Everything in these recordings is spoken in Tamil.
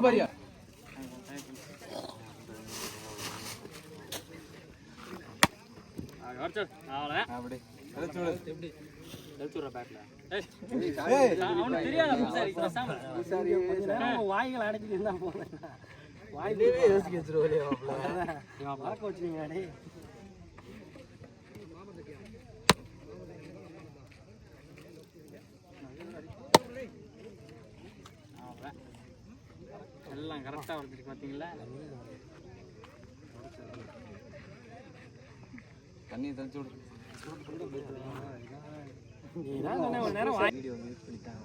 பாரியா அப்படி வாய்கள் அடைச்சிட்டு இருந்தா போறேன் வாயிலே யோசிக்க வச்சிருவோம் பார்க்க வச்சுருங்க எல்லாம் கரெக்டாக வந்துருக்கு பார்த்தீங்களா தண்ணியை தெளிச்சு விடு நேரம் வீடியோ மியூட் பண்ணிட்டாங்க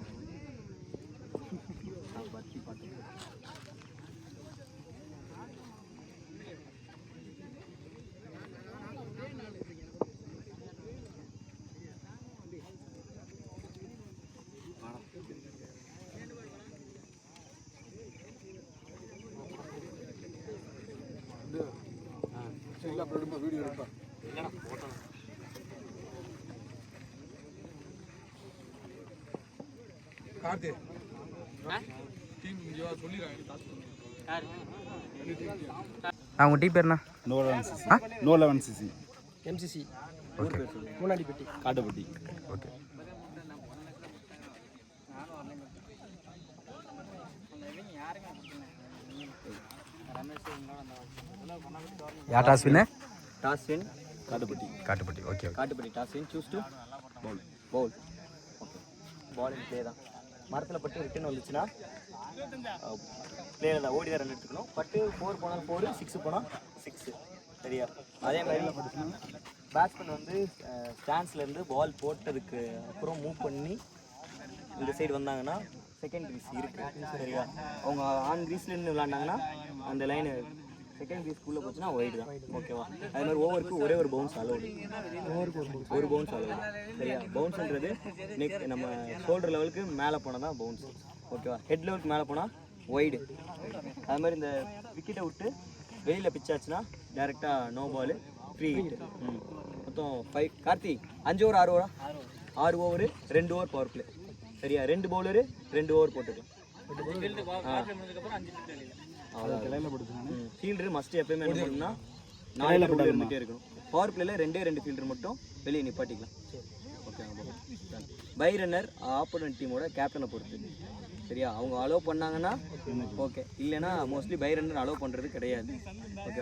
பத்தி பார்த்து வீடியோ எடுப்பா கார்த்தி டீம் இங்க சொல்லிறாங்க அவங்க டீ பேர்னா no 11 CC MCC okay Moonadipatti Kattupatti okay யார் toss win Kattupatti Kattupatti okay Kattupatti toss win choose to bowl okay ball in play தான் மரத்தில் பட்டு ரிட்டன் வந்துச்சுன்னா பிளேயர் தான் ஓடி தான் ரன் எடுத்துக்கணும் பட்டு 4 போனால் 4 6 போனால் 6 சரியா அதே மாதிரி பேட்ஸ்மேன் வந்து ஸ்டான்ஸ்லேருந்து பால் போட்டதுக்கு அப்புறம் மூவ் பண்ணி இந்த சைடு வந்தாங்கன்னா செகண்ட் கிரீஸ் இருக்குது சரியா அவங்க ஆன் கிரீஸ்லேருந்து விளாண்டாங்கன்னா அந்த லைனு செகண்ட் கிரீஸ்க்குள்ளே போச்சுன்னா ஒயிட் தான் ஓகேவா அது மாதிரி ஓவருக்கு ஒரே ஒரு பவுன்ஸ் அலோடு ஒரு பவுன்ஸ் அலோடு சரியா பவுன்ஸுன்றது நெக் நம்ம ஷோல்டர் லெவலுக்கு மேலே போனால் தான் பவுன்ஸ் ஓகேவா ஹெட் லெவலுக்கு மேலே போனால் ஒய்டு அது மாதிரி இந்த விக்கெட்டை விட்டு வெளியில் பிச்சாச்சுன்னா டேரெக்டாக நோ பாலு ஃப்ரீ ஹிட் மொத்தம் 5 கார்த்தி 5 ஓவர் 6 ஓவரா 6 ஓவரு 2 ஓவர் பவர் பிளே சரியா 2 பவுலரு 2 ஓவர் போட்டுக்கலாம் ஃபீல்டரு மஸ்ட் எப்பயுமே என்ன பண்ணணும்னா 4 பவுலர் இருந்துகிட்டே இருக்கணும் பவர் பிளேல 2 ஃபீல்டர் மட்டும் வெளியே நிப்பாட்டிக்கலாம் ஓகே பை ரன்னர் ஆப்போனன்ட் டீமோட கேப்டனை பொறுத்து சரியா அவங்க அலோவ் பண்ணாங்கன்னா ஓகே இல்லைன்னா மோஸ்ட்லி பை ரன்னர் அலோவ் பண்ணுறது கிடையாது ஓகே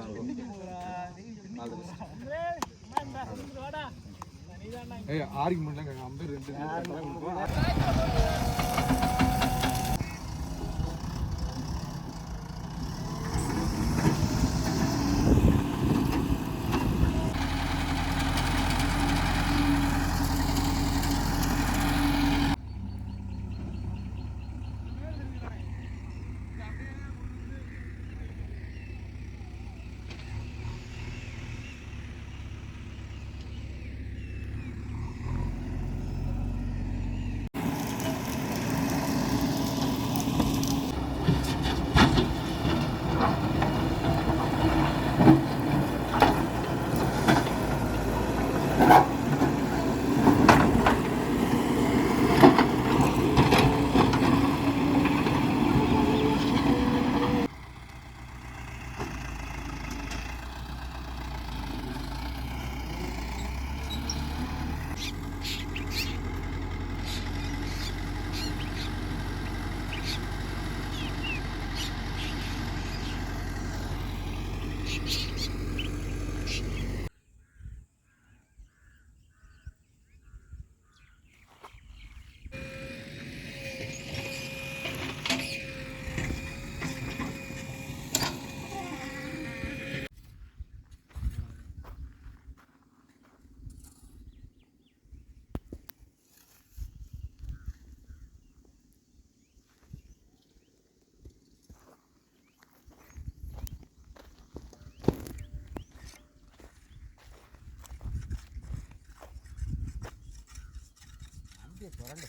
வரண்டு